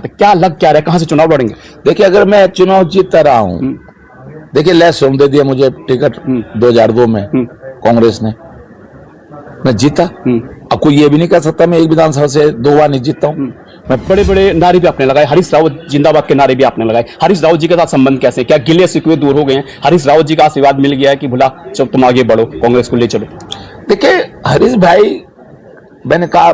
है, क्या लग क्या रहा है, कहां से चुनाव लड़ेंगे? देखिए, अगर मैं चुनाव जीतता रहा हूं, देखिए लैस सोम दे दिया मुझे टिकट 2002 में कांग्रेस ने, मैं जीता। अब कोई ये भी नहीं कह सकता मैं एक विधानसभा से 2 बार नहीं जीतता हूं। मैं बड़े बड़े नारे भी आपने लगाए, हरीश रावत जिंदाबाद के नारे भी आपने लगाए। हरीश रावत जी के साथ संबंध कैसे, क्या गिले शिकवे दूर हो गए हैं? हरीश रावत जी का आशीर्वाद मिल गया है कि भला जब तुम आगे बढ़ो, कांग्रेस को ले चलो? देखिए हरीश भाई, मैंने कहा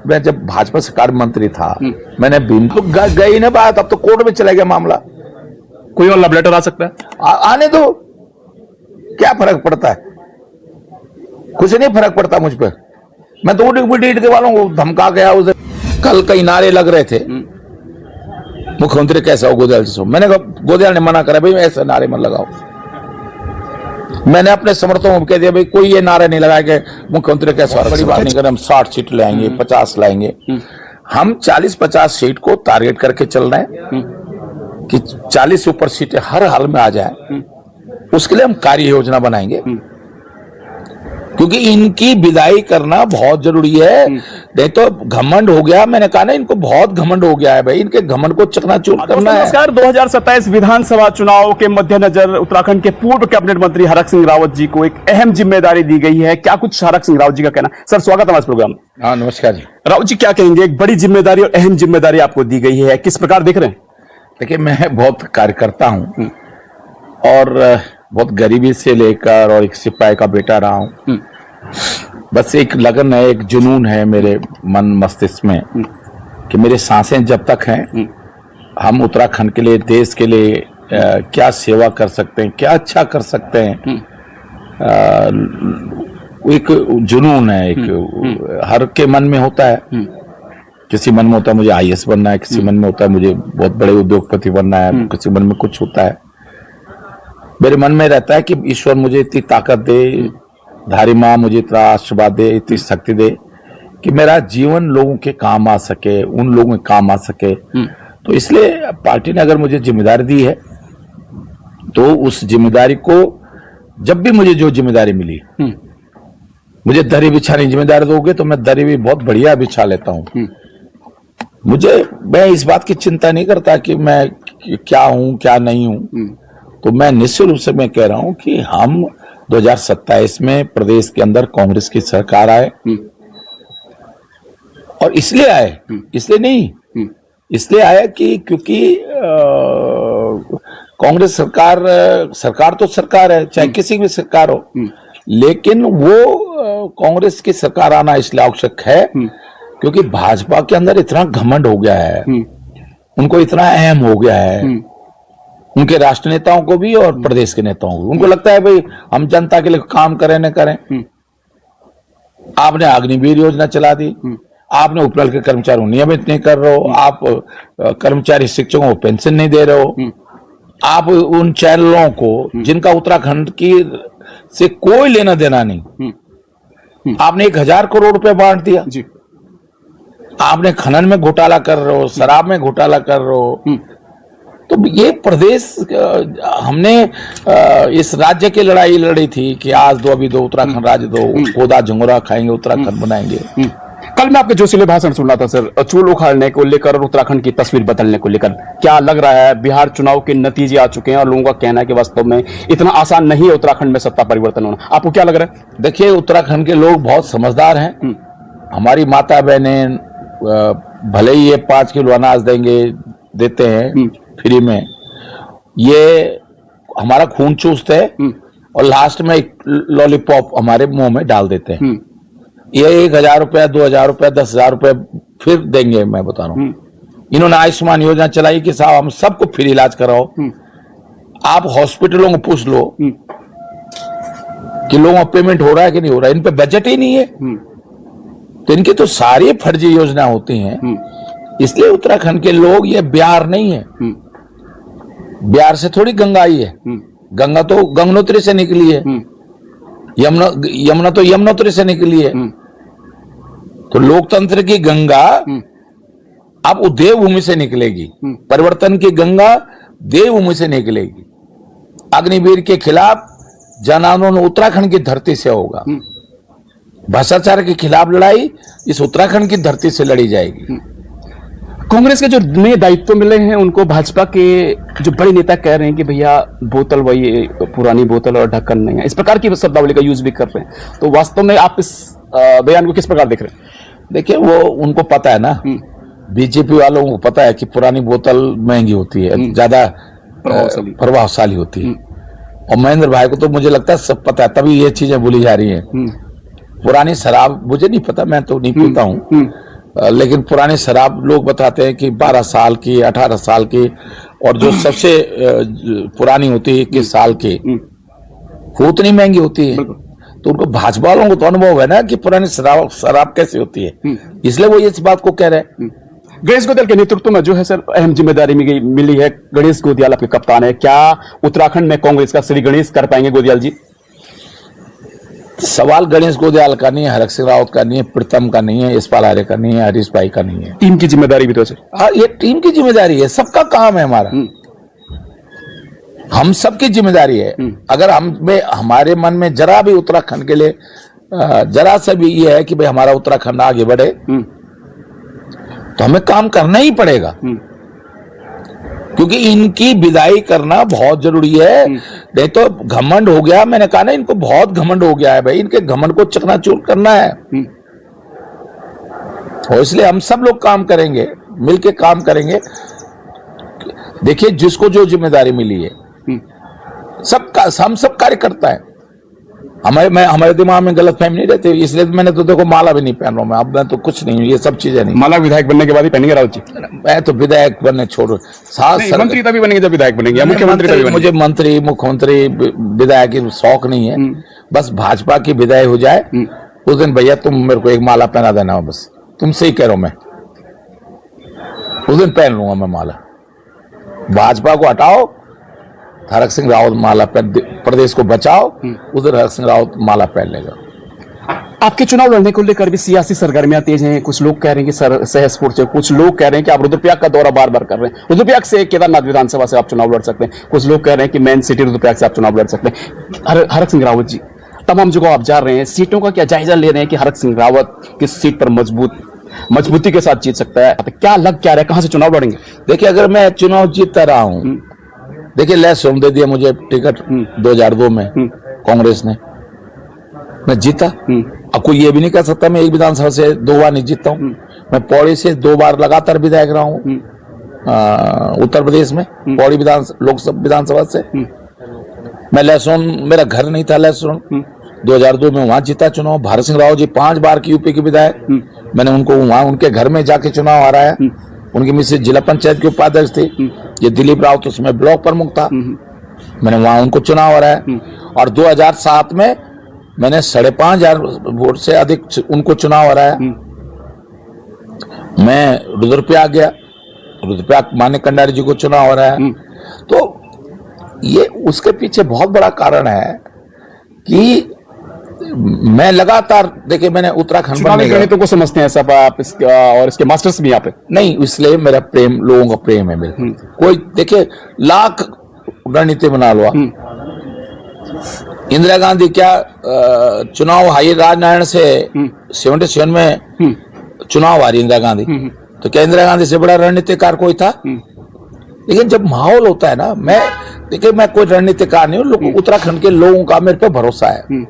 मैं जब भाजपा सरकार मंत्री था, मैंने भीम तो गई ना बात, अब तो कोर्ट में चला गया मामला। कोई और लव लेटर आ सकता है? आने दो, क्या फर्क पड़ता है? कुछ नहीं फर्क पड़ता मुझ पर। मैं तो उठ के वालों को धमका गया। उसे कल कई नारे लग रहे थे, मुख्यमंत्री कैसा हो गोदयाल से। मैंने कहा, गोदयाल ने मना करा, भाई ऐसे नारे मत लगाओ। मैंने अपने समर्थकों को कह दिया, भाई कोई ये नारा नहीं लगाया कि मुख्यमंत्री कैसा, बड़ी बात नहीं कर, हम 60 सीट लाएंगे, 50 लाएंगे। हम 40-50 सीट को टारगेट करके चल रहे हैं कि 40 से ऊपर सीटें हर हाल में आ जाए। उसके लिए हम कार्य योजना बनाएंगे, क्योंकि इनकी विदाई करना बहुत जरूरी है। नहीं तो घमंड हो गया, मैंने कहा ना, इनको बहुत घमंड हो गया है भाई, इनके घमंड को चकनाचूर करना है। नमस्कार, 2027 विधानसभा चुनाव के मद्देनजर उत्तराखंड के पूर्व कैबिनेट मंत्री हरक सिंह रावत जी को एक अहम जिम्मेदारी दी गई है। क्या कुछ हरक सिंह रावत जी का कहना? सर स्वागत है हमारे प्रोग्राम में। हाँ नमस्कार जी। रावत जी क्या कहेंगे, एक बड़ी जिम्मेदारी और अहम जिम्मेदारी आपको दी गई है, किस प्रकार देख रहे हैं? देखिए, मैं बहुत कार्यकर्ता हूं और बहुत गरीबी से लेकर, और एक सिपाही का बेटा रहा हूं। बस एक लगन है, एक जुनून है मेरे मन मस्तिष्क में कि मेरे सांसें जब तक हैं, हम उत्तराखंड के लिए, देश के लिए क्या सेवा कर सकते हैं, क्या अच्छा कर सकते हैं। एक जुनून है, एक हर के मन में होता है। किसी मन में होता है मुझे IAS बनना है, किसी मन में होता है मुझे बहुत बड़े उद्योगपति बनना है, किसी मन में कुछ होता है। मेरे मन में रहता है कि ईश्वर मुझे इतनी ताकत दे, धारी माँ मुझे इतना आशीर्वाद दे, इतनी शक्ति दे कि मेरा जीवन लोगों के काम आ सके, उन लोगों के काम आ सके। तो इसलिए पार्टी ने अगर मुझे जिम्मेदारी दी है, तो उस जिम्मेदारी को, जब भी मुझे जो जिम्मेदारी मिली, मुझे दरी बिछाने की जिम्मेदारी दोगे तो मैं दरी भी बहुत बढ़िया बिछा लेता हूं। मैं इस बात की चिंता नहीं करता कि मैं क्या हूं क्या नहीं हूं। तो मैं निश्चित रूप से मैं कह रहा हूं कि हम 2027 में प्रदेश के अंदर कांग्रेस की सरकार आए, और इसलिए आए, इसलिए नहीं, इसलिए आया कि क्योंकि कांग्रेस सरकार तो सरकार है, चाहे किसी भी सरकार हो, लेकिन वो कांग्रेस की सरकार आना इसलिए आवश्यक है क्योंकि भाजपा के अंदर इतना घमंड हो गया है, उनको इतना अहम हो गया है, उनके राष्ट्र नेताओं को भी और प्रदेश के नेताओं को। उनको लगता है भाई हम जनता के लिए काम करें न करें। आपने अग्निवीर योजना चला दी, आपने उपनल के कर्मचारियों को नियमित नहीं कर रहे हो, आप कर्मचारी शिक्षकों को पेंशन नहीं दे रहे हो, आप उन चैनलों को जिनका उत्तराखंड की से कोई लेना देना नहीं, आपने 1000 करोड़ रुपए बांट दिया जी। आपने खनन में घोटाला कर रहे हो, शराब में घोटाला कर रहे हो। तो ये प्रदेश, हमने इस राज्य की लड़ाई लड़ी थी कि आज दो, अभी दो, उत्तराखंड राज्य दो, गोदा झंगोरा खाएंगे, उत्तराखंड बनाएंगे। कल मैं आपके जोशीले भाषण सुना था सर, चूल उखाड़ने को लेकर और उत्तराखंड की तस्वीर बदलने को लेकर। क्या लग रहा है, बिहार चुनाव के नतीजे आ चुके हैं और लोगों का कहना है कि वास्तव में इतना आसान नहीं है उत्तराखंड में सत्ता परिवर्तन होना। आपको क्या लग रहा है? देखिए, उत्तराखंड के लोग बहुत समझदार हैं। हमारी माता बहनें भले ही ये 5 किलो अनाज देते हैं फ्री में, ये हमारा खून चूसते हैं और लास्ट में एक लॉलीपॉप हमारे मुंह में डाल देते हैं। ये 1000 रुपया, 2000 रुपया, 10,000 रुपया फिर देंगे। मैं बता रहा हूँ, इन्होंने आयुष्मान योजना चलाई कि साहब हम सबको फ्री इलाज कराओ। आप हॉस्पिटलों को पूछ लो कि लोगों का पेमेंट हो रहा है कि नहीं हो रहा है। इन पे बजट ही नहीं है, तो इनकी तो सारी फर्जी योजना होती हैं। इसलिए उत्तराखंड के लोग, ये बिहार नहीं है, बिहार से थोड़ी गंगा आई है, गंगा तो गंगोत्री से निकली है, यमुना तो यमुनोत्री से निकली है। तो लोकतंत्र की गंगा अब देवभूमि से निकलेगी, परिवर्तन की गंगा देवभूमि से निकलेगी। अग्निवीर के खिलाफ जन आंदोलन उत्तराखंड की धरती से होगा, भ्रष्टाचार के खिलाफ लड़ाई इस उत्तराखंड की धरती से लड़ी जाएगी। कांग्रेस के जो नए दायित्व मिले हैं उनको भाजपा के जो बड़े नेता कह रहे हैं कि भैया बोतल वही पुरानी बोतल और ढक्कन नहीं है, इस प्रकार की शब्दावली का यूज भी कर रहे हैं। तो वास्तव में आप इस बयान को किस प्रकार देख रहे हैं? देखिए, वो उनको पता है ना, बीजेपी वालों को पता है कि पुरानी बोतल महंगी होती है, ज्यादा प्रभावशाली होती है। और महेंद्र भाई को तो मुझे लगता है सब पता है, तभी ये चीजें बोली जा रही हैं। पुरानी शराब मुझे नहीं पता, मैं तो नहीं पीता हूँ, लेकिन पुरानी शराब लोग बताते हैं कि 12 साल की, 18 साल की, और जो सबसे पुरानी होती है 21 साल की, वो उतनी महंगी होती है। तो उनको भाजपा वालों को तो अनुभव है ना कि पुरानी शराब कैसी होती है, इसलिए वो इस बात को कह रहे हैं। गणेश गोदियाल के नेतृत्व में जो है सर अहम जिम्मेदारी मिली है, गणेश गोदियाल आपके कप्तान है, क्या उत्तराखंड में कांग्रेस का श्री गणेश कर पाएंगे गोदियाल जी? सवाल गणेश गोदियाल का नहीं है, हरक सिंह रावत का नहीं है, प्रीतम का नहीं है, यशपाल आर्य का नहीं है, हरीश भाई का नहीं है। टीम की जिम्मेदारी भी तो सर। हाँ, ये टीम की जिम्मेदारी है, सबका काम है हमारा, हम सबकी जिम्मेदारी है। अगर हमारे मन में जरा भी उत्तराखंड के लिए जरा सा भी ये है कि भाई हमारा उत्तराखंड आगे बढ़े, तो हमें काम करना ही पड़ेगा, क्योंकि इनकी विदाई करना बहुत जरूरी है। नहीं तो घमंड हो गया, मैंने कहा ना, इनको बहुत घमंड हो गया है भाई, इनके घमंड को चकनाचूर करना है। और इसलिए हम सब लोग काम करेंगे, मिलके काम करेंगे। देखिए, जिसको जो जिम्मेदारी मिली है, हम सब कार्यकर्ता है, हमारे दिमाग में गलत फहमी नहीं रहती, इसलिए मैंने तो देखो माला भी नहीं पहन रहा हूं मैं, अब मैं तो कुछ नहीं, ये सब चीजें नहीं। माला विधायक बनने के बाद ही पहनेंगे राउत जी? मैं तो विधायक बनने छोड़ो, मंत्री तभी बनेंगे जब विधायक बनेंगे, मुख्यमंत्री तभी बनेंगे। मुझे मंत्री, मुख्यमंत्री, विधायक की शौक नहीं है, बस भाजपा की विदाई हो जाए उस दिन भैया तुम मेरे को एक माला पहना देना, बस तुमसे ही कह रहा हूं मैं, उस दिन पहन लूंगा मैं माला। भाजपा को हटाओ, हरक सिंह रावत माला पहन, प्रदेश को बचाओ, उधर हरक सिंह रावत माला पहन लेगा। आपके चुनाव लड़ने को लेकर भी सियासी सरगर्मियां तेज हैं। कुछ लोग कह रहे हैं कि सहसपुर से, कुछ लोग कह रहे हैं कि आप रुद्रप्रयाग का दौरा बार बार कर रहे हैं, रुद्रप्रयाग से केदारनाथ विधानसभा से आप चुनाव लड़ सकते हैं, कुछ लोग कह रहे हैं कि मेन सिटी रुद्रप्रयाग से आप चुनाव लड़ सकते हैं। हरक सिंह रावत जी, तमाम जगह आप जा रहे हैं, सीटों का क्या जायजा ले रहे हैं कि हरक सिंह रावत किस सीट पर मजबूती के साथ जीत सकता है? क्या रहा है, कहां से चुनाव लड़ेंगे? देखिए, अगर मैं चुनाव जीतता रहा हूं, देखिए लहसुन दे दिया मुझे टिकट 2002 में कांग्रेस ने, मैं जीता। अब कोई ये भी नहीं कह सकता मैं एक विधानसभा से 2 बार नहीं जीतता हूं। मैं पौड़ी से 2 बार लगातार विधायक रहा हूं उत्तर प्रदेश में, पौड़ी लोकसभा विधानसभा से। मैं लहसुन, मेरा घर नहीं था लहसुन, 2002 में वहां जीता चुनाव। भारत सिंह रावत जी 5 बार की यूपी के विधायक, मैंने उनको वहां उनके घर में जाके चुनाव हराया। उनकी मिसेज जिला पंचायत के उपाध्यक्ष थी, ये दिलीप रावत उसमें ब्लॉक प्रमुख था, मैंने वहां उनको चुनाव हराया। और 2007 में मैंने 5,500 वोट से अधिक उनको चुनाव हराया। मैं रुद्रप्रयाग गया, रुद्रप्रयाग मान्य कंडारी जी को चुनाव हराया। तो ये उसके पीछे बहुत बड़ा कारण है कि मैं लगातार, देखिए मैंने उत्तराखंड गणितों को समझते हैं सब आप, और इसके मास्टर्स भी यहाँ पे नहीं, इसलिए मेरा प्रेम, लोगों का प्रेम है मेरे। कोई देखिए लाख रणनीति बना लो, इंदिरा गांधी क्या चुनाव हारी राजनारायण से 77 में चुनाव हारी इंदिरा गांधी, तो क्या इंदिरा गांधी से बड़ा रणनीतिकार कोई था? लेकिन जब माहौल होता है ना, देखिए मैं कोई रणनीतिकार नहीं हूँ, उत्तराखंड के लोगों का मेरे पे भरोसा है।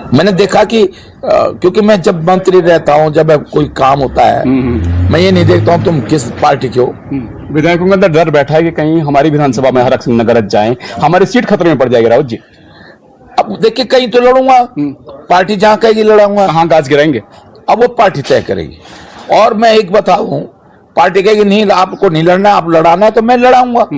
मैंने देखा कि क्योंकि मैं जब मंत्री रहता हूं, जब कोई काम होता है, मैं ये नहीं देखता हूं तुम किस पार्टी के हो। विधायकों के अंदर डर बैठा है कि कहीं हमारी विधानसभा में हरक सिंह नगर जाए, हमारी सीट खतरे में पड़ जाएगी राउत जी। अब देखिए, कहीं तो लड़ूंगा, पार्टी जहां कहेगी लड़ाऊंगा। कहां गाज गिराएंगे अब वो पार्टी तय करेगी। और मैं एक बताऊं, पार्टी कहेगी नहीं आपको नहीं लड़ना, आप लड़ाना है, तो मैं लड़ाऊंगा।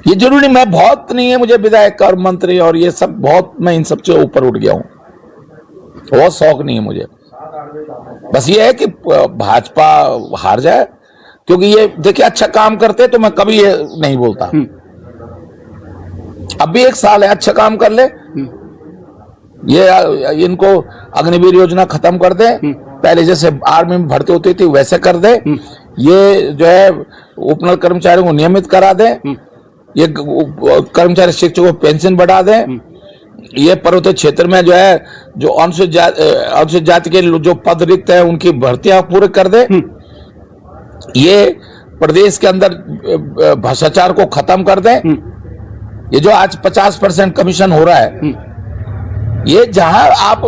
ये जरूरी मैं बहुत नहीं है मुझे विधायक और मंत्री और ये सब, बहुत मैं इन सब से ऊपर उठ गया हूं, बहुत शौक नहीं है मुझे। बस ये है कि भाजपा हार जाए, क्योंकि ये देखिए अच्छा काम करते तो मैं कभी ये नहीं बोलता। अब भी 1 साल है, अच्छा काम कर ले, ये इनको अग्निवीर योजना खत्म कर दे, पहले जैसे आर्मी में भर्ती होती थी वैसे कर दे, ये जो है उपनल कर्मचारियों को नियमित करा दे, ये कर्मचारी शिक्षकों को पेंशन बढ़ा दें, ये पर्वतीय क्षेत्र में जो है जो अनुसूचित जाति के जो पद रिक्त है उनकी भर्तियां पूरे कर दे। ये प्रदेश के अंदर भ्रष्टाचार को खत्म कर दे। ये जो आज 50% कमीशन हो रहा है, ये जहां आप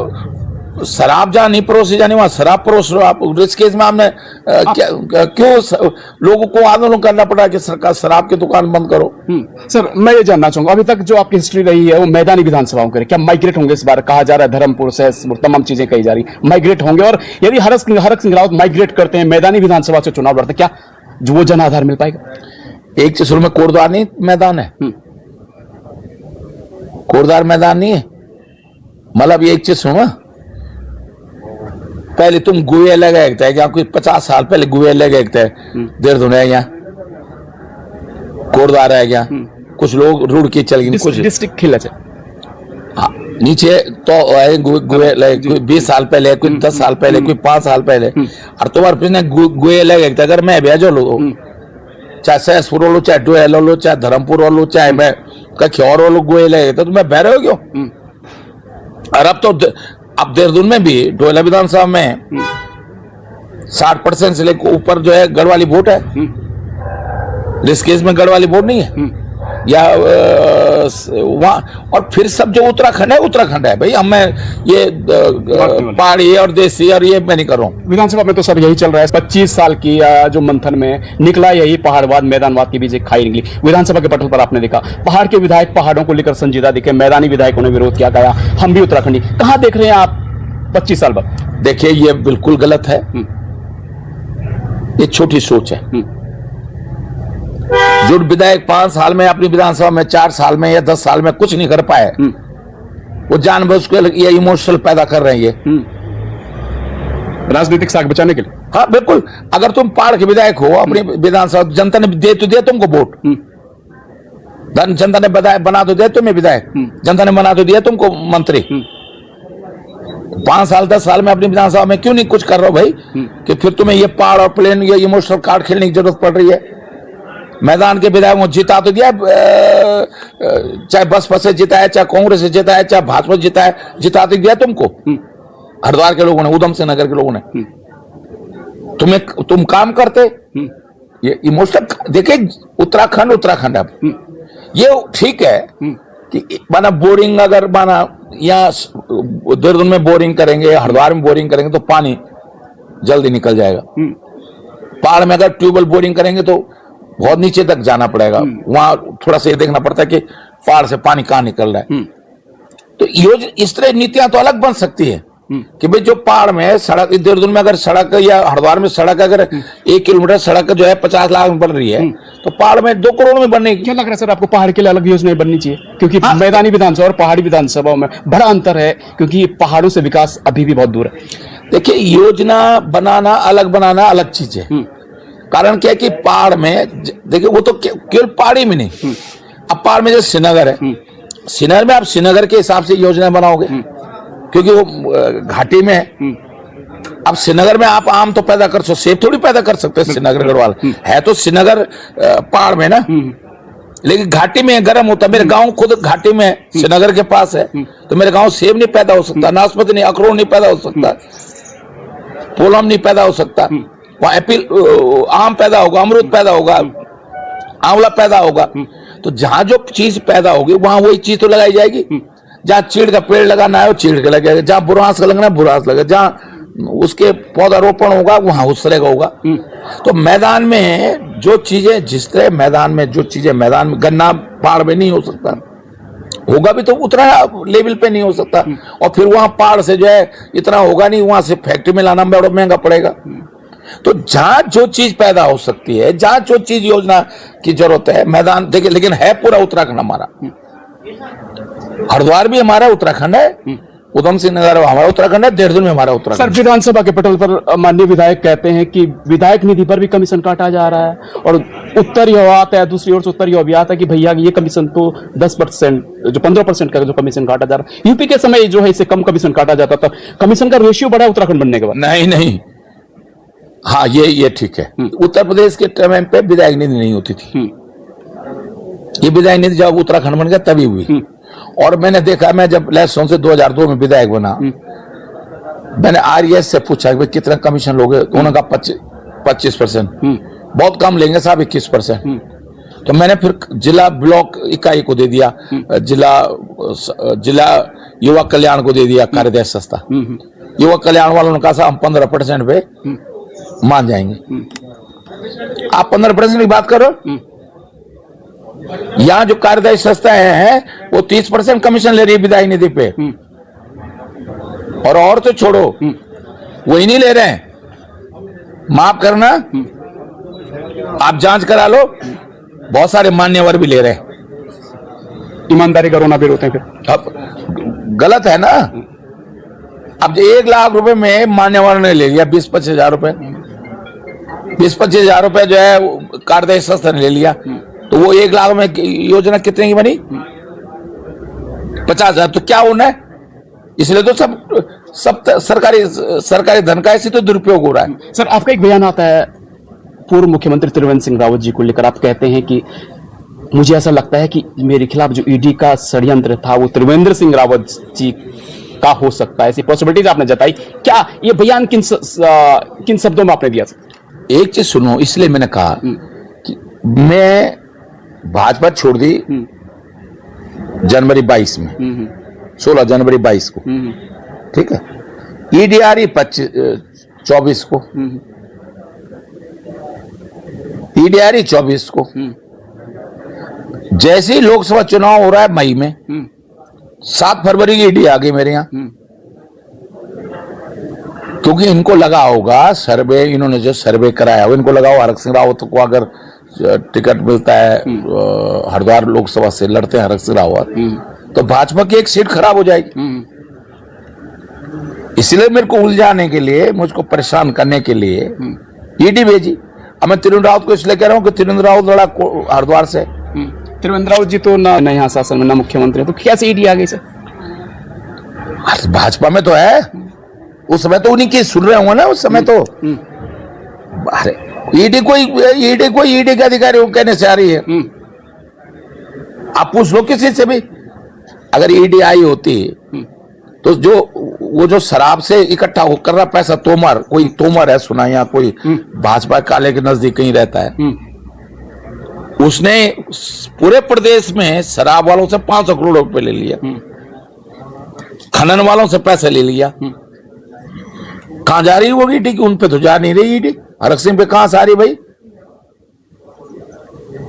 शराब जहां नहीं परोसी जानी वहां शराब परोस रहे हो आप। इस केस में हमने क्यों लोगों को आंदोलन करना पड़ा कि सरकार शराब की दुकान बंद करो। सर मैं ये जानना चाहूंगा, अभी तक जो आपकी हिस्ट्री रही है वो मैदानी विधानसभाओं की, क्या माइग्रेट होंगे? इस बार कहा जा रहा है धर्मपुर से तमाम चीजें कही जा रही, माइग्रेट होंगे? और यदि हरक सिंह रावत माइग्रेट करते हैं, मैदानी विधानसभा से चुनाव लड़ते, क्या जो वो जन आधार मिल पाएगा? एक चिसुर में कोटद्वार नहीं मैदान है, कोटद्वार मैदान नहीं है। मतलब ये एक चिसुर में पहले तुम गुए लगे क्या, कोई 50 साल पहले गुए लगे देहरादून है, यहाँ कोटद्वार है, क्या कुछ लोग रुड़ के चल गए, कुछ डिस्ट्रिक्ट खिला हाँ, नीचे तो गुए कोई 20 साल पहले, कोई 10 साल पहले, कोई 5 साल पहले। और तुम्हारे पिछले गुए लगे अगर मैं भेजो लो, चाहे सहसपुर लो, चाहे डोयल लो, चाहे धर्मपुर लो, चाहे मैं कख्यौर लो, गुए लगे तो तुम्हें बह रहे हो क्यों? और अब देहरादून में भी डोयला विधानसभा में 60% से लेकर ऊपर जो है गढ़वाली वोट है। ऋषिकेश में गढ़वाली वोट नहीं है या वहां। और फिर सब जो उत्तराखंड है भाई। हम मैं ये पहाड़ी और देसी और ये मैं नहीं कर रहा हूँ। विधानसभा में तो सब यही चल रहा है। 25 साल की जो मंथन में निकला यही पहाड़वाद मैदानवाद के बीच एक खाई निकली। विधानसभा के पटल पर आपने देखा पहाड़ के विधायक पहाड़ों को लेकर संजीदा दिखे, मैदानी विधायकों ने विरोध किया, कहा हम भी उत्तराखंडी। कहां देख रहे हैं आप 25 साल बाद? देखिए ये बिल्कुल गलत है, ये छोटी सोच है। जो विधायक 5 साल में अपनी विधानसभा में 4 साल में या 10 साल में कुछ नहीं कर पाए, वो जानबूझ के ये इमोशनल पैदा कर रहे हैं, ये राजनीतिक साख बचाने के लिए। हाँ बिल्कुल। अगर तुम पहाड़ के विधायक हो, अपनी विधानसभा जनता ने दे तो दिया तुमको वोट, जनता ने बना तो दिया तुम्हें विधायक, जनता ने बना तो दिया तुमको मंत्री। 5 साल 10 साल में अपनी विधानसभा में क्यों नहीं कुछ कर रहे हो भाई? कि फिर तुम्हें ये पहाड़ और प्लेन ये इमोशनल कार्ड खेलने की जरूरत पड़ रही है। मैदान के विधायक को जिता तो दिया, चाहे बसपा से जिता है, चाहे कांग्रेस से जिता है, चाहे भाजपा से जिता है, जिता तो दिया तुमको हरिद्वार के लोगों ने, उधम सिंह नगर के लोगों ने। तुम काम करते। ये इमोशनल देखिए, उत्तराखंड अब ये ठीक है कि माना बोरिंग अगर माना यहाँ देहरादून में बोरिंग करेंगे, हरिद्वार में बोरिंग करेंगे तो पानी जल्दी निकल जाएगा। पहाड़ में अगर ट्यूबवेल बोरिंग करेंगे तो बहुत नीचे तक जाना पड़ेगा, वहां थोड़ा सा ये देखना पड़ता है कि पहाड़ से पानी कहां निकल रहा है। तो इस तरह नीतियां तो अलग बन सकती है कि भाई जो पहाड़ में सड़क, देहरादून में अगर सड़क या हरिद्वार में सड़क अगर 1 किलोमीटर सड़क जो है 50 लाख में बन रही है, तो पहाड़ में 2 करोड़ में बनने की। क्या लग रहा है सर आपको पहाड़ के लिए अलग योजना बननी चाहिए? क्योंकि मैदानी विधानसभा और पहाड़ी विधानसभाओं में बड़ा अंतर है, क्योंकि पहाड़ों से विकास अभी भी बहुत दूर है। देखिए योजना बनाना अलग चीज है। कारण क्या है कि पहाड़ में देखिए वो तो केवल पहाड़ी में नहीं, अब पहाड़ में जैसे श्रीनगर है, श्रीनगर में आप श्रीनगर के हिसाब से योजना बनाओगे क्योंकि वो घाटी में है। अब श्रीनगर में आप आम तो पैदा कर सकते, सेब थोड़ी पैदा कर सकते हैं। श्रीनगर गढ़वाल है तो श्रीनगर पहाड़ में ना, लेकिन घाटी में गर्म होता। मेरे गांव खुद घाटी में श्रीनगर के पास है, तो मेरे गांव सेब नहीं पैदा हो सकता, नाशपाती नहीं, अखरोट नहीं पैदा हो सकता, पोलम नहीं पैदा हो सकता। वहां एप्पल आम पैदा होगा, अमरूद पैदा होगा, आंवला पैदा होगा। तो जहां जो चीज पैदा होगी वहां वही चीज तो लगाई जाएगी। जहां चीड़ का पेड़ लगाना है वो चीड़ का लगेगा, जहां बुरांस का लगना है बुरांस लगेगा, जहां उसके पौधारोपण होगा वहां उस तरह का होगा। तो मैदान में जो चीजें जिस तरह मैदान में जो चीजें मैदान में, गन्ना पहाड़ में नहीं हो सकता, होगा भी तो उतना लेवल पे नहीं हो सकता। और फिर वहां पहाड़ से जो है इतना होगा नहीं, वहां से फैक्ट्री में लाना बड़ा महंगा पड़ेगा। तो जहां जो चीज पैदा हो सकती है, जहां जो चीज योजना की जरूरत है, मैदान देखिए, लेकिन है पूरा उत्तराखंड हमारा। हरिद्वार भी हमारा उत्तराखंड है, उधम सिंह नगर हमारा उत्तराखंड है, देहरादून में हमारा उत्तराखंड। सर विधानसभा के पटल पर माननीय विधायक कहते हैं कि विधायक निधि पर भी कमीशन काटा जा रहा है, और उत्तर यह आता है, दूसरी ओर से उत्तर यह भी आता है कि भैया ये कमीशन तो 10%, जो 15% का जो कमीशन काटा जा रहा है, यूपी के समय जो है इससे कम कमीशन काटा जाता था। कमीशन का रेशियो बढ़ा उत्तराखंड बनने के बाद? नहीं, हाँ ये ठीक है। उत्तर प्रदेश के टाइम पे विधायक निधि नहीं होती थी, ये विधायक निधि जब उत्तराखंड बन गया तभी हुई। और मैंने देखा, मैं जब लहसुन से 2002 में विधायक बना, मैंने आरएस से पूछा कि भाई कितना कमीशन लोगे, तो उन्होंने कहा 25%। बहुत कम लेंगे साहब, 21%। तो मैंने फिर जिला ब्लॉक इकाई को दे दिया, जिला युवा कल्याण को दे दिया कार्यदय सस्ता। युवा कल्याण वालों ने कहा साहब हम 15% पे मान जाएंगे। आप 15% की बात करो, यहाँ जो कार्यदायी संस्थाएं हैं वो 30% कमीशन ले रही है विदाई निधि पे, और तो छोड़ो वही नहीं ले रहे हैं। माफ करना, आप जांच करा लो, बहुत सारे मान्यवर भी ले रहे हैं। ईमानदारी का रोना भी रोते हैं फिर। अब गलत है ना। अब 1 लाख रुपए में मान्यवर ने ले लिया 20-25 हजार रुपए, 20-25 हजार रुपए जो है कार्यदायी संस्था ने ले लिया, तो वो 1 लाख में योजना कितने की बनी? 50,000। तो क्या होना है? इसलिए तो सब सरकारी धन का ऐसे तो दुरुपयोग हो रहा है। सर, आपका एक बयान आता है पूर्व मुख्यमंत्री त्रिवेंद्र सिंह रावत जी को लेकर, आप कहते हैं कि मुझे ऐसा लगता है कि मेरे खिलाफ जो ईडी का षड्यंत्र था वो त्रिवेंद्र सिंह रावत जी का हो सकता है, ऐसी पॉसिबिलिटीज आपने जताई। क्या ये बयान किन शब्दों में आपने दिया सर? एक चीज सुनो, इसलिए मैंने कहा कि मैं भाजपा छोड़ दी जनवरी 22 में, 16 जनवरी 22 को, ठीक है। ईडी आ रही 24 को, ईडी आ रही 24 को। जैसे ही लोकसभा चुनाव हो रहा है मई में, 7 फरवरी की ईडी आ गई मेरे यहाँ, क्योंकि इनको लगा होगा सर्वे, इन्होंने जो सर्वे कराया हो, इनको लगा हो हरक सिंह रावत को अगर टिकट मिलता है, हरिद्वार लोकसभा से लड़ते हैं हरक सिंह रावत, तो भाजपा की एक सीट खराब हो जाएगी। इसलिए मेरे को उलझाने के लिए, मुझको परेशान करने के लिए ईडी भेजी। अब मैं त्रिवेंद्र रावत को इसलिए कह रहा हूं कि त्रिवेंद्र रावत लड़ा हरिद्वार से। त्रिवेंद्र रावत जी तो ना यहाँ शासन में, ना मुख्यमंत्री, तो कैसे ईडी आ गई सर? भाजपा में तो है, उस समय तो उन्हीं की सुन रहे होंगे ना उस समय तो। अरे ईडी के अधिकारी वो कहने से आ रही है, आप पूछ लो किसी से भी। अगर ईडी आई होती तो वो जो शराब से इकट्ठा कर रहा पैसा, कोई तोमर है सुना, या कोई भाजपा काले के नजदीक कहीं रहता है, उसने पूरे प्रदेश में शराब वालों से 500 करोड़ रुपए ले लिया, खनन वालों से पैसा ले लिया। कहां जा रही होगी ईडी? उन पे तो जा नहीं रही ईडी। हरक सिंह पे कहां से आ रही भाई?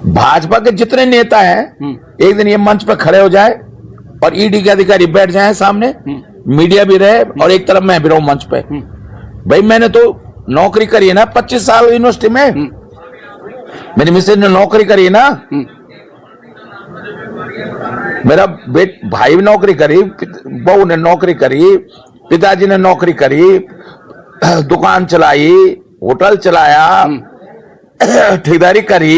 भाजपा के जितने नेता हैं एक दिन ये मंच पे खड़े हो जाए और ईडी के अधिकारी बैठ जाएं सामने, मीडिया भी रहे और एक तरफ मैं भी रहूं मंच पे। भाई मैंने तो नौकरी करी है ना 25 साल यूनिवर्सिटी में, मेरी मिसेज ने नौकरी करी है ना, मेरा भाई भी नौकरी करी, बहू ने नौकरी करी, पिताजी ने नौकरी करी, दुकान चलाई, होटल चलाया, ठेकेदारी करी।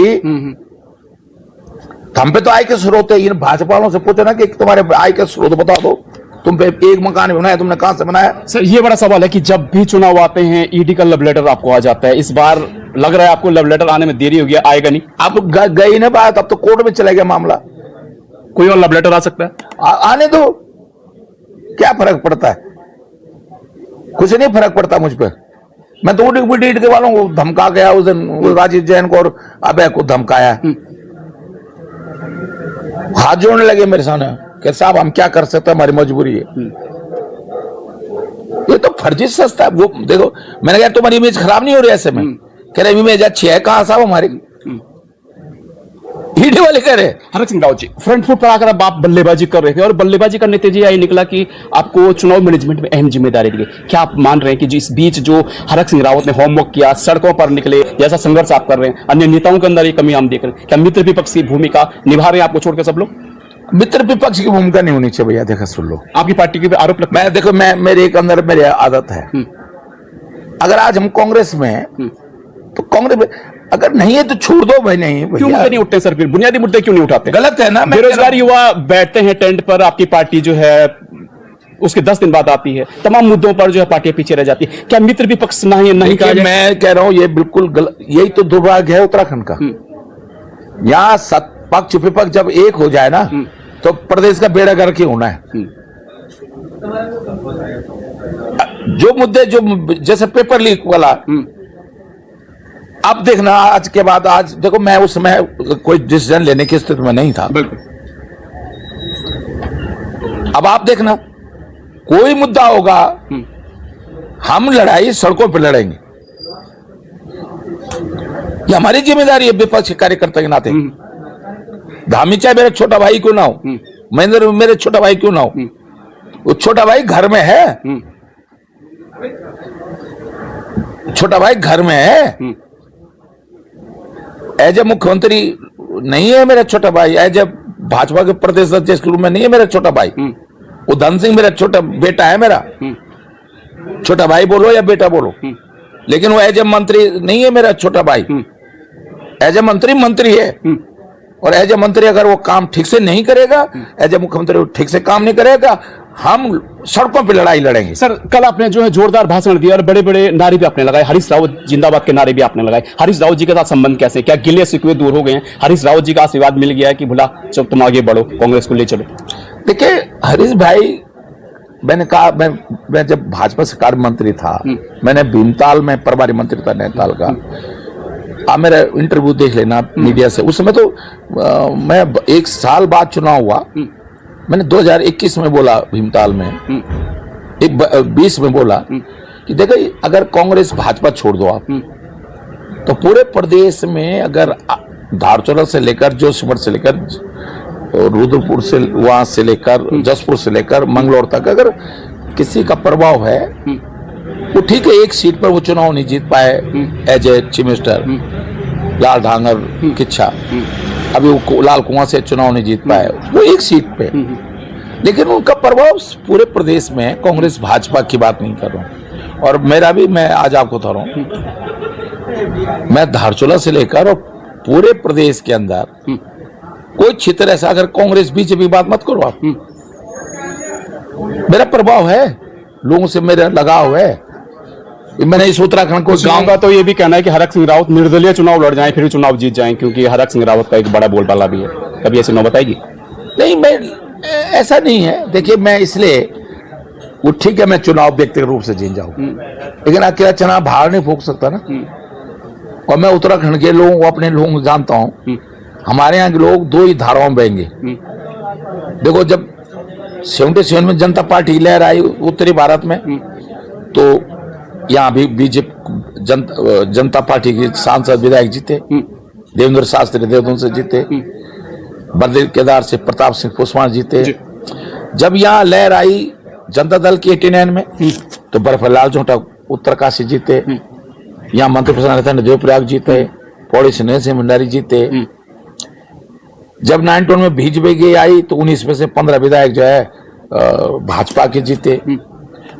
हम पे तो आय के स्रोत है। इन भाजपा वालों से पूछो ना कि तुम्हारे आय के स्रोत बता दो, तुम पे एक मकान बनाया, तुमने कहां से बनाया? सर, ये बड़ा सवाल है कि जब भी चुनाव आते हैं ईडी का लव लेटर आपको आ जाता है। इस बार लग रहा है आपको लव लेटर आने में देरी हो गया, आएगा नहीं। आप गई ना बात, अब तो कोर्ट में चला गया मामला। कोई और लव लेटर आ सकता है? आने दो, क्या फर्क पड़ता है? कुछ नहीं फर्क पड़ता मुझ पर। मैं तो ईडी के वालों को धमका गया उस दिन, राजीव जैन को और अभय को धमकाया, हाथ जोड़ने लगे मेरे सामने कि साहब हम क्या कर सकते हैं, हमारी मजबूरी है। ये तो फर्जी संस्था है। वो देखो, मैंने कहा तुम्हारी इमेज खराब नहीं हो रही ऐसे में? कह रहे इमेज अच्छी है। कहां साहब हमारी? ईडी वाले कह रहे। हरक सिंह रावत जी, फ्रंट फुट पर आकर अब आप बल्लेबाजी कर रहे थे और बल्लेबाजी का नतीजा यही निकला कि आपको चुनाव मैनेजमेंट में अहम जिम्मेदारी दी गई। क्या आप मान रहे हैं कि इस बीच जो हरक सिंह रावत ने होमवर्क किया, सड़कों पर निकले, जैसा संघर्ष आप कर रहे हैं, अन्य नेताओं के अंदर ये कमी हम देख रहे हैं, क्या मित्र विपक्ष की भूमिका निभा रहे हैं आपको छोड़कर सब लोग? मित्र विपक्ष की भूमिका नहीं होनी चाहिए भैया। देखा सुन लो, आपकी पार्टी के आरोप लगता है। मैं देखो, मैं मेरे एक अंदर मेरी आदत है, अगर आज हम कांग्रेस में हैं तो कांग्रेस में, अगर नहीं है तो छोड़ दो भाई। नहीं क्यों मुद्दे नहीं उठते सर? फिर बुनियादी मुद्दे क्यों नहीं उठाते? गलत है ना। बेरोजगार युवा बैठते हैं टेंट पर, आपकी पार्टी जो है उसके 10 दिन बाद आती है, तमाम मुद्दों पर जो है पार्टियां पीछे रह जाती है। क्या मित्र विपक्ष नहीं कहा जाए? मैं कह रहा हूं ये बिल्कुल गलत। यही तो दुर्भाग्य है उत्तराखंड का। यहाँ पक्ष विपक्ष जब एक हो जाए ना तो प्रदेश का बेड़ा गर्क ही होना है। जो मुद्दे जो जैसे पेपर लीक वाला, अब देखना आज के बाद, आज देखो मैं उस समय कोई डिसीजन लेने की स्थिति में नहीं था, अब आप देखना कोई मुद्दा होगा हम लड़ाई सड़कों पर लड़ेंगे, ये हमारी जिम्मेदारी है विपक्ष के कार्यकर्ता के नाते। धामी चाहे मेरा छोटा भाई क्यों ना हो, महेंद्र मेरे छोटा भाई क्यों ना हो, वो छोटा भाई घर में है, छोटा भाई घर में है, एज ए मुख्यमंत्री नहीं है मेरा छोटा भाई, एज ए भाजपा के प्रदेश अध्यक्ष के रूप में नहीं है मेरा छोटा भाई, वो धन सिंह मेरा छोटा बेटा है, मेरा छोटा भाई बोलो या बेटा बोलो, लेकिन वो एज ए मंत्री नहीं है मेरा छोटा भाई, एज ए मंत्री है, और एज ए मंत्री अगर वो काम ठीक से नहीं करेगा, एज ए मुख्यमंत्री ठीक से काम नहीं करेगा, हम सड़कों पे लड़ाई लड़ेंगे। सर कल आपने जो है जोरदार भाषण दिया और बड़े बड़े नारे भी आपने लगाए, हरीश रावत जिंदाबाद के नारे भी आपने लगाए, हरीश रावत जी के साथ संबंध कैसे, क्या गिले शिकवे दूर हो गए हैं, हरीश रावत जी का आशीर्वाद मिल गया है कि भुला जब तुम आगे बढ़ो कांग्रेस को ले चलो? देखिए हरीश भाई, मैंने कहा मैं जब भाजपा सरकार मंत्री था, मैंने भीमताल में प्रभारी मंत्री था नैनीताल का, आप मेरा इंटरव्यू देख लेना मीडिया से, उस समय तो मैं 1 साल बाद चुनाव हुआ, मैंने 2021 में बोला भीमताल में, 20 में बोला कि देखो अगर कांग्रेस भाजपा छोड़ दो आप, तो पूरे प्रदेश में अगर धारचूला से लेकर जोशीमठ से लेकर रुद्रपुर से, वहां से लेकर जसपुर से लेकर मंगलौर तक अगर किसी का प्रभाव है, वो ठीक है एक सीट पर वो चुनाव नहीं जीत पाए एज ए चीफ मिनिस्टर, लाल ढांगर किच्छा, अभी वो लाल कुआं से चुनाव नहीं जीत पाए, वो एक सीट पे, लेकिन उनका प्रभाव पूरे प्रदेश में, कांग्रेस भाजपा की बात नहीं कर रहा हूं, और मेरा भी, मैं आज आपको बता रहा हूं, मैं धारचूला से लेकर और पूरे प्रदेश के अंदर कोई क्षेत्र ऐसा, अगर कांग्रेस बीजेपी बात मत करो आप, मेरा प्रभाव है, लोगों से मेरा लगाव है, मैंने इस उत्तराखंड को गांव का तो ये भी कहना है कि हरक सिंह रावत निर्दलीय चुनाव लड़ जाएं फिर चुनाव जीत जाएं, क्योंकि हरक सिंह रावत का एक बड़ा बोलबाला भी है, कभी ऐसी नौबत आएगी? नहीं, मैं ऐसा नहीं है, देखिए मैं इसलिए, वो ठीक है मैं चुनाव व्यक्तिगत रूप से जीत जाऊं, लेकिन अकेला चुनाव बाहर नहीं फूंक सकता ना, और मैं उत्तराखंड के लोगों को, अपने लोगों को जानता हूं, हमारे यहाँ के लोग 2 ही धाराओं में बहेंगे। देखो जब 77 में जनता पार्टी लहर आई उत्तरी भारत में, तो यहाँ भी बीजेपी जनता पार्टी के सांसद विधायक जीते, देवेंद्र शास्त्री देवधुन से जीते, बद्री केदार से प्रताप सिंह पुष्पान जीते, जब यहाँ लहर आई जनता दल की 89 में, तो बर्फलाल झोटा उत्तरकाशी जीते, यहाँ मंत्री प्रसन्न देवप्रयाग जीते, पौड़ी से सिंह भंडारी जीते, जब 92 में बीजेपी आई तो 19 में से 15 विधायक जो है भाजपा के जीते।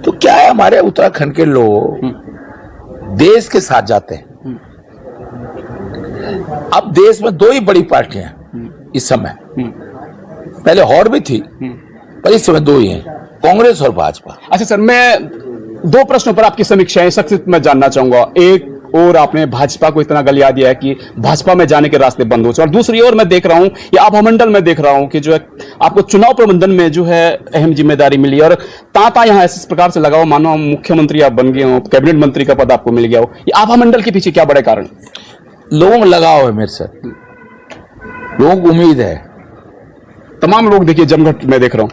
तो क्या है, हमारे उत्तराखंड के लोग देश के साथ जाते हैं। अब देश में 2 ही बड़ी पार्टियां हैं इस समय, पहले और भी थी पर इस समय 2 ही हैं, कांग्रेस और भाजपा। अच्छा सर, मैं 2 प्रश्नों पर आपकी समीक्षाएं सख्त में जानना चाहूंगा। एक और आपने भाजपा को इतना गलिया दिया है कि भाजपा में जाने के रास्ते बंद हो, और दूसरी ओर मैं देख रहा हूं, या आभामंडल में देख रहा हूं कि जो है आपको चुनाव प्रबंधन में जो है अहम जिम्मेदारी मिली, और तांता यहां इस प्रकार से लगा हो मानो मुख्यमंत्री आप बन गए हो, कैबिनेट मंत्री का पद आपको मिल गया हो। ये आभामंडल के पीछे क्या बड़े कारण? लोगों को लगाव है मेरे साथ, लोगों को उम्मीद है, तमाम लोग देखिए जमघट में देख रहा हूं,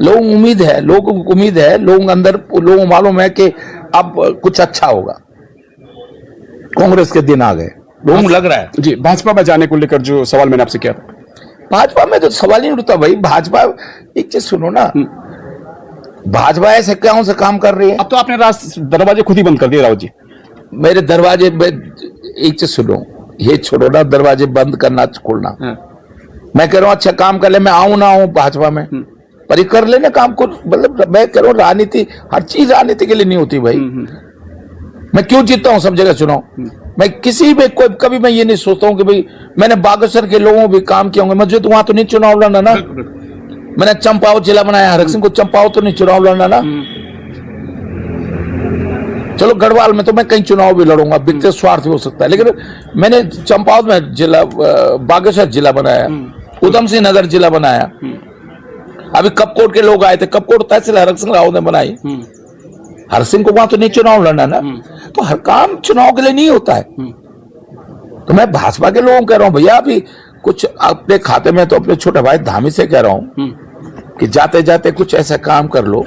लोगों को उम्मीद है, लोगों को उम्मीद है, लोगों के अंदर, लोगों को मालूम है कि अब कुछ अच्छा होगा, कांग्रेस के दिन आ गए, लोगों को लग रहा है। जी, भाजपा में जाने को लेकर जो सवाल मैंने आपसे किया था, भाजपा में तो सवाल ही नहीं उठता भाई। भाजपा, एक चीज सुनो ना, भाजपा ऐसे कौन से काम कर रही है? अब तो आपने दरवाजे खुद ही बंद कर दिए रावत जी। मेरे दरवाजे, एक चीज सुनो, ये छोड़ो ना दरवाजे बंद करना खोलना, मैं कह रहा हूँ अच्छा काम कर ले, मैं आऊं ना आऊं भाजपा में, पर ये कर लेना काम को, मतलब मैं कह रहा हूँ राजनीति, हर चीज राजनीति के लिए नहीं होती भाई। मैं क्यों जीतता हूं सब जगह चुनाव, मैं किसी में कोई, कभी मैं ये नहीं सोचता हूं कि भाई मैंने बागेश्वर के लोगों भी काम किए होंगे, मुझे तो वहां तो नहीं चुनाव लड़ना ना, मैंने चंपावत जिला बनाया, हरक सिंह को चंपावत तो नहीं चुनाव लड़ना ना, चलो गढ़वाल में तो मैं कहीं चुनाव भी लड़ूंगा, व्यक्तिगत स्वार्थ हो सकता है, लेकिन मैंने चंपावत में जिला, बागेश्वर जिला बनाया, उधम सिंह नगर जिला बनाया, अभी कपकोट के लोग आए थे, कपकोट तहसील हरक सिंह राव ने बनाई। हर सिंह को वहां तो नहीं चुनाव लड़ना ना, तो हर काम चुनाव के लिए नहीं होता है। तो मैं भाजपा के लोगों को कह रहा हूं, भैया अभी कुछ अपने खाते में, तो अपने छोटे भाई धामी से कह रहा हूं कि जाते जाते कुछ ऐसा काम कर लो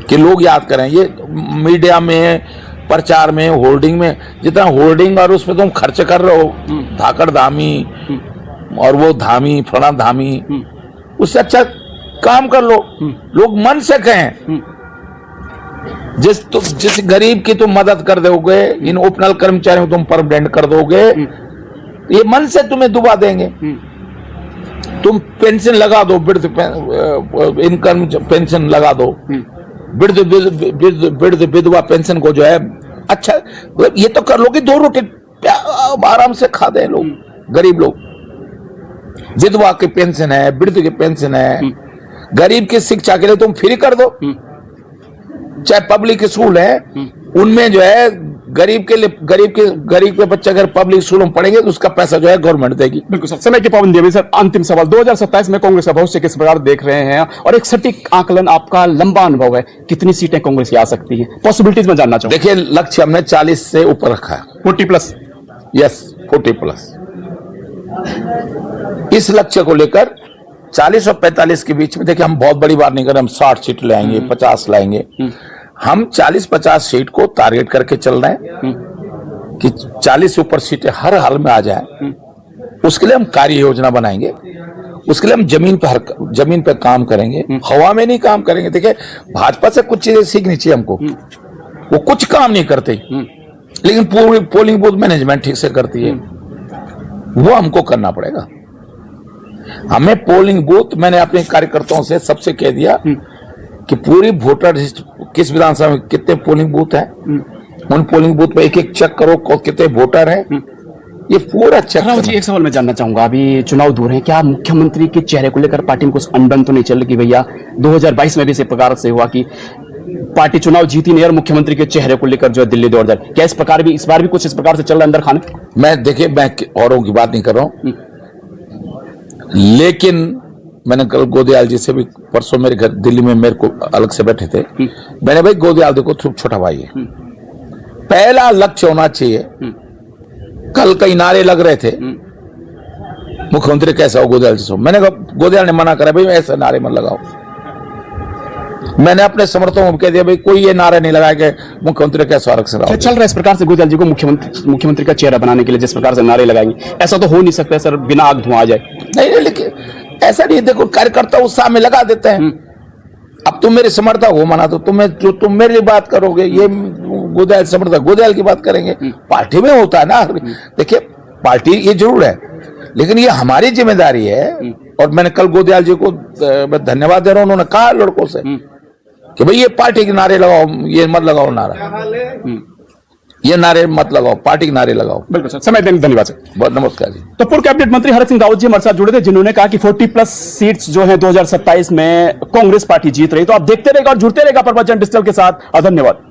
कि लोग याद करें। ये मीडिया में, प्रचार में, होर्डिंग में, जितना होर्डिंग और उसमें तुम खर्च कर रहे हो, धाकड़ धामी और वो धामी फला धामी, उससे अच्छा काम कर लो, लोग मन से कहें। जिस गरीब की तुम मदद कर दोगे, इन ओपनल कर्मचारियों को तुम परमानेंट कर दोगे, ये मन से तुम्हें दुबा देंगे। तुम पेंशन लगा दो, इनकम पेंशन लगा दो, विधवा पेंशन को जो है अच्छा, ये तो कर लो कि 2 रोटी आराम से खा दे लोग, गरीब लोग। विधवा की पेंशन है, वृद्ध की पेंशन है, गरीब की शिक्षा के लिए तुम फ्री कर दो। चाहे पब्लिक स्कूल है, उनमें जो है गरीब के बच्चे अगर पब्लिक स्कूल में पढ़ेंगे तो उसका पैसा जो है गवर्नमेंट देगी। बिल्कुल सर, समय की पाबंदी है सर। अंतिम सवाल, 2027 में कांग्रेस का भविष्य किस प्रकार देख रहे हैं, और एक सटीक आकलन, आपका लंबा अनुभव है, कितनी सीटें कांग्रेस की आ सकती हैं, पॉसिबिलिटीज में जानना चाहूंगा। देखिए, लक्ष्य हमने 40 से ऊपर रखा है, 40+। यस, 40+। इस लक्ष्य को लेकर 40 और 45 के बीच में, देखिए हम बहुत बड़ी बात नहीं कर रहे, हम 60 सीट लाएंगे, 50 लाएंगे। हम 40-50 सीट को टारगेट करके चल रहे हैं कि 40 से ऊपर सीटें हर हाल में आ जाए। उसके लिए हम कार्य योजना बनाएंगे, उसके लिए हम जमीन पे काम करेंगे, हवा में नहीं काम करेंगे। देखिए, भाजपा से कुछ चीजें सीखनी चाहिए हमको। वो कुछ काम नहीं करते, लेकिन पूरी पोलिंग बूथ मैनेजमेंट ठीक से करती है, वो हमको करना पड़ेगा। हमें पोलिंग बूथ, मैंने अपने कार्यकर्ताओं से सबसे कह दिया कि पूरी वोटर लिस्ट, किस विधानसभा में कितने पोलिंग बूथ हैं, उन पोलिंग बूथ पे एक चेक करो कितने वोटर हैं, ये पूरा चेक करो। जी, एक सवाल मैं जानना चाहूंगा, अभी चुनाव दूर है, क्या मुख्यमंत्री के चेहरे को लेकर पार्टी में कुछ अनबन तो नहीं चल रही कि भैया 2022 में भी इस प्रकार से हुआ कि पार्टी चुनाव जीती नहीं और मुख्यमंत्री के चेहरे को लेकर जो है दिल्ली दौड़ जाए, क्या इस बार भी कुछ इस प्रकार से चल रहा है अंदर खाने? मैं औरों की बात नहीं कर रहा हूं, लेकिन मैंने कल गोदयाल जी से भी, परसों मेरे घर दिल्ली में मेरे को अलग से बैठे थे, मैंने, भाई गोदयाल देखो छोटा भाई है, पहला लक्ष्य होना चाहिए। कल कई नारे लग रहे थे, मुख्यमंत्री कैसा हो गोदयाल जी से, मैंने कहा, गोदयाल ने मना करा, भाई ऐसे नारे मत लगाओ। मैंने अपने समर्थकों को कह दिया, भाई कोई ये नारा नहीं लगाया कि मुख्यमंत्री कैसा आरक्षण चल रहा है इस प्रकार से गोदयाल जी को मुख्यमंत्री का चेहरा बनाने के लिए जिस प्रकार से नारे लगाएंगे, ऐसा तो हो नहीं सकता सर, बिना आग धुआं आ जाए। नहीं, लेकिन ऐसा नहीं, देखो कार्यकर्ता उत्साह में लगा देते हैं। अब तुम मेरे समर्थक हो, माना तो तुम मेरे लिए बात करोगे, ये गोदयाल समर्थक गोदयाल की बात करेंगे, पार्टी में होता है ना। देखिए, पार्टी ये जरूर है, लेकिन ये हमारी जिम्मेदारी है। और मैंने कल गोदयाल जी को धन्यवाद दे रहा हूं, उन्होंने कहा लड़कों से कि भाई ये पार्टी के नारे लगाओ, ये मत लगाओ नारा, ये नारे मत लगाओ, पार्टी के नारे लगाओ। बिल्कुल सर, समय देने धन्यवाद सर। बहुत नमस्कार जी। तो पूर्व कैबिनेट मंत्री हरक सिंह रावत जी हमारे साथ जुड़े थे, जिन्होंने कहा कि 40+ सीट्स जो है 2027 में कांग्रेस पार्टी जीत रही। तो आप देखते रहेगा और जुड़ते रहेगा प्रवचन डिजिटल के साथ। धन्यवाद।